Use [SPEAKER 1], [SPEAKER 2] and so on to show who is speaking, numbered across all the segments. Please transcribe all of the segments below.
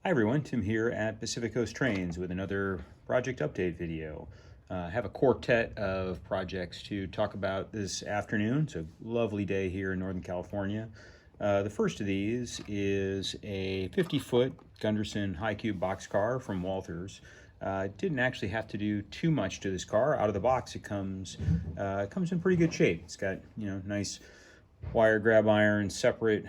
[SPEAKER 1] Hi everyone, Tim here at Pacific Coast Trains with another project update video. I have a quartet of projects to talk about this afternoon. It's a lovely day here in Northern California. The first of these is a 50-foot Gunderson High Cube boxcar from Walthers. Didn't actually have to do too much to this car. Out of the box, it comes in pretty good shape. It's got nice wire grab iron, separate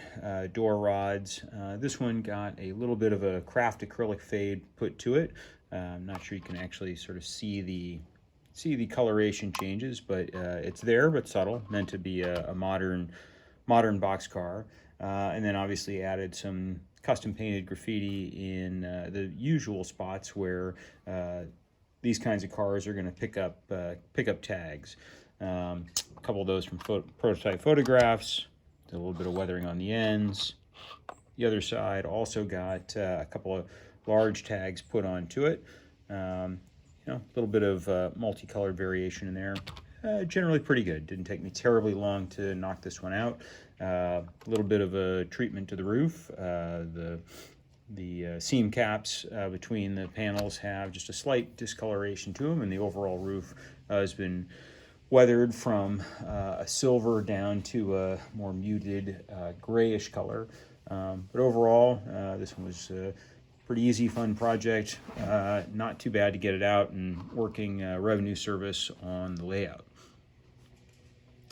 [SPEAKER 1] door rods. This one got a little bit of a craft acrylic fade put to it. I'm not sure you can actually sort of see the coloration changes, but it's there but subtle, meant to be a modern boxcar. And then obviously added some custom painted graffiti in the usual spots where these kinds of cars are going to pick up tags. A couple of those from prototype photographs, a little bit of weathering on the ends. The other side also got a couple of large tags put onto it. A little bit of multicolored variation in there. Generally pretty good. Didn't take me terribly long to knock this one out. A little bit of a treatment to the roof. The seam caps between the panels have just a slight discoloration to them, and the overall roof has been weathered from a silver down to a more muted grayish color. But overall, this one was a pretty easy, fun project. Not too bad to get it out and working revenue service on the layout.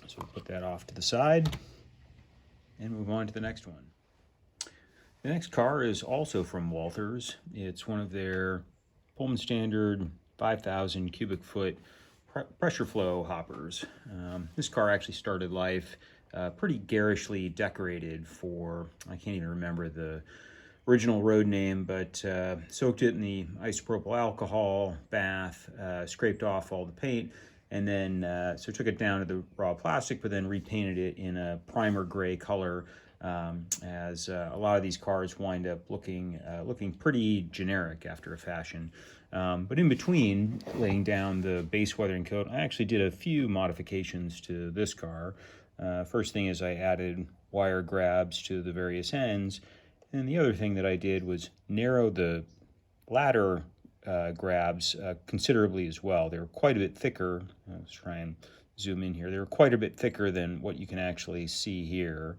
[SPEAKER 1] So we'll put that off to the side and move on to the next one. The next car is also from Walthers. It's one of their Pullman standard 5,000 cubic foot pressure flow hoppers. This car actually started life pretty garishly decorated for, I can't even remember the original road name, but soaked it in the isopropyl alcohol bath, scraped off all the paint, and then so took it down to the raw plastic, but then repainted it in a primer gray color, as a lot of these cars wind up looking pretty generic after a fashion. But in between laying down the base weathering coat, I actually did a few modifications to this car. First thing is I added wire grabs to the various ends, and the other thing that I did was narrow the ladder grabs considerably as well. They were quite a bit thicker. Let's try and zoom in here. They were quite a bit thicker than what you can actually see here.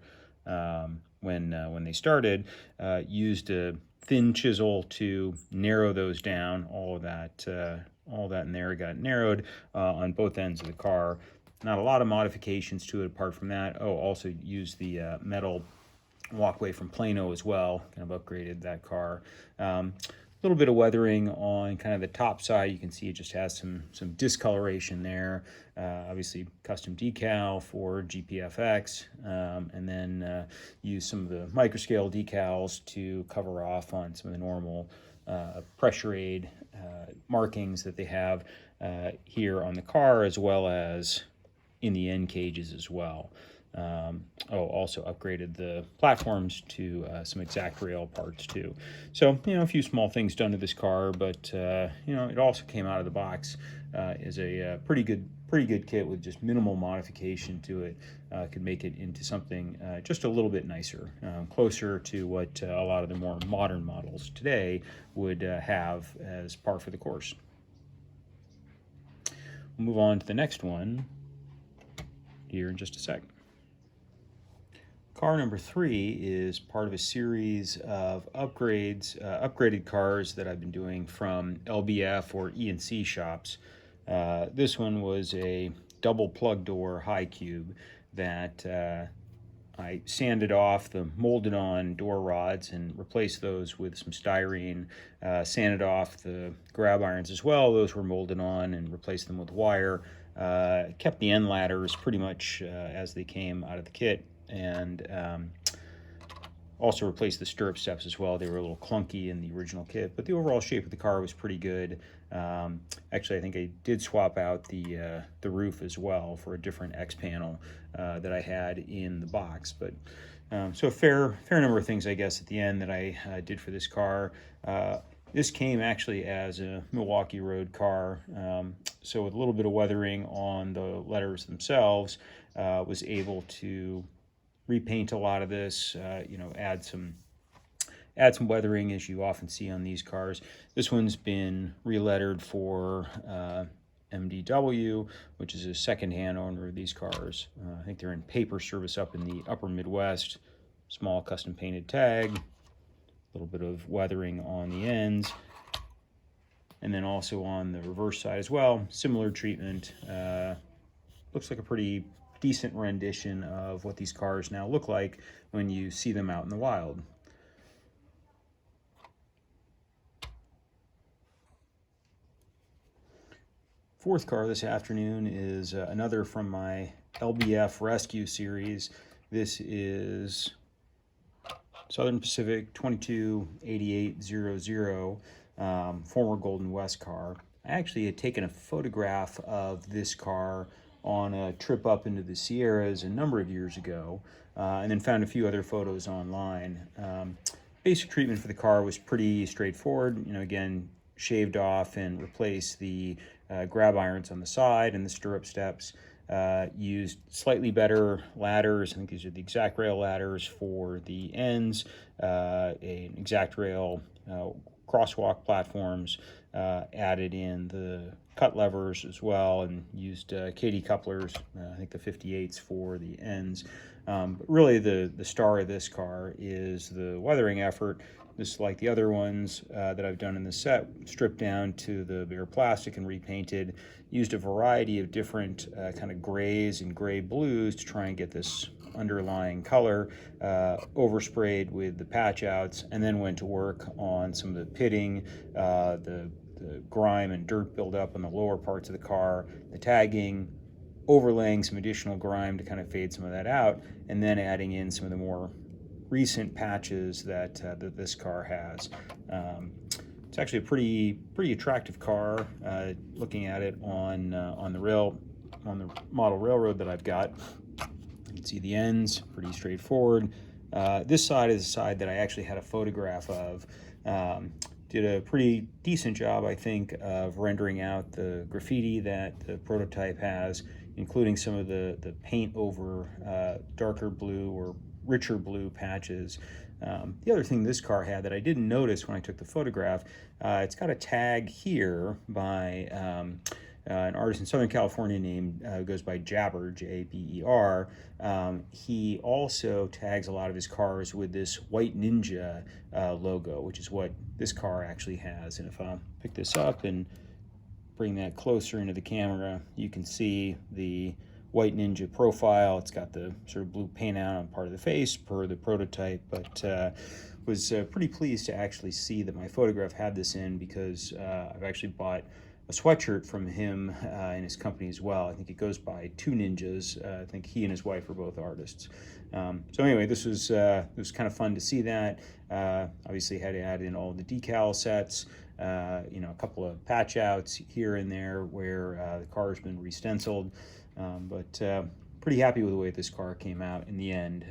[SPEAKER 1] When they started, used a thin chisel to narrow those down. All that in there got narrowed on both ends of the car. Not a lot of modifications to it apart from that. Oh, also used the metal walkway from Plano as well. Kind of upgraded that car. A little bit of weathering on kind of the top side. You can see it just has some discoloration there. Obviously custom decal for GPFX, and then use some of the microscale decals to cover off on some of the normal pressure aid markings that they have here on the car, as well as in the end cages as well. Also upgraded the platforms to some exact rail parts too. So, a few small things done to this car, but it also came out of the box as a pretty good kit with just minimal modification to it. Could make it into something just a little bit nicer, closer to what a lot of the more modern models today would have as par for the course. We'll move on to the next one here in just a sec. Car number 3 is part of a series of upgraded cars that I've been doing from LBF or E&C shops. This one was a double plug door high cube that I sanded off the molded on door rods and replaced those with some styrene, sanded off the grab irons as well. Those were molded on and replaced them with wire. Kept the end ladders pretty much as they came out of the kit, and also replaced the stirrup steps as well. They were a little clunky in the original kit, but the overall shape of the car was pretty good. Actually, I think I did swap out the roof as well for a different X panel that I had in the box. But so a fair number of things, I guess, at the end that I did for this car. This came actually as a Milwaukee Road car, so with a little bit of weathering on the letters themselves, was able to repaint a lot of this, add some add some weathering, as you often see on these cars. This one's been relettered for MDW, which is a second-hand owner of these cars. I think they're in paper service up in the upper Midwest. Small custom painted tag, a little bit of weathering on the ends, and then also on the reverse side as well, similar treatment. Looks like a pretty decent rendition of what these cars now look like when you see them out in the wild. Fourth car this afternoon is another from my LBF Rescue series. This is Southern Pacific 228800, former Golden West car. I actually had taken a photograph of this car on a trip up into the Sierras a number of years ago, and then found a few other photos online. Basic treatment for the car was pretty straightforward. Again, shaved off and replaced the grab irons on the side and the stirrup steps. Used slightly better ladders. I think these are the exact rail ladders for the ends, an exact rail crosswalk platforms, added in the cut levers as well, and used Katy couplers, I think the 58s for the ends. But really the star of this car is the weathering effort. Just like the other ones that I've done in the set, stripped down to the bare plastic and repainted. Used a variety of different kind of grays and gray blues to try and get this underlying color, oversprayed with the patch outs, and then went to work on some of the pitting, the grime and dirt buildup on the lower parts of the car, the tagging, overlaying some additional grime to kind of fade some of that out, and then adding in some of the more recent patches that this car has. It's actually a pretty attractive car. Looking at it on the model railroad that I've got, you can see the ends, pretty straightforward. This side is the side that I actually had a photograph of. Did a pretty decent job, I think, of rendering out the graffiti that the prototype has, including some of the paint over darker blue or richer blue patches. The other thing this car had that I didn't notice when I took the photograph, it's got a tag here by an artist in Southern California named, goes by Jabber, J-A-B-E-R. He also tags a lot of his cars with this White Ninja logo, which is what this car actually has. And if I pick this up and bring that closer into the camera, you can see the White Ninja profile. It's got the sort of blue paint out on part of the face per the prototype, but was pretty pleased to actually see that my photograph had this in, because I've actually bought a sweatshirt from him and his company as well. I think it goes by Two Ninjas. I think he and his wife are both artists. So anyway, this was kind of fun to see that. Obviously had to add in all the decal sets, a couple of patch outs here and there where the car has been re-stenciled. But pretty happy with the way this car came out in the end.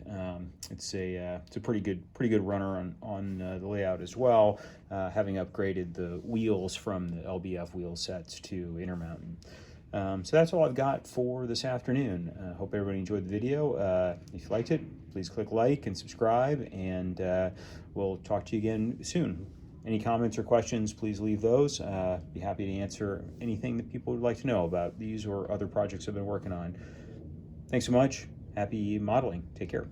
[SPEAKER 1] It's a pretty good runner on the layout as well, having upgraded the wheels from the LBF wheel sets to Intermountain. So that's all I've got for this afternoon. Hope everybody enjoyed the video. If you liked it, please click like and subscribe, and we'll talk to you again soon. Any comments or questions, please leave those. Be happy to answer anything that people would like to know about these or other projects I've been working on. Thanks so much. Happy modeling. Take care.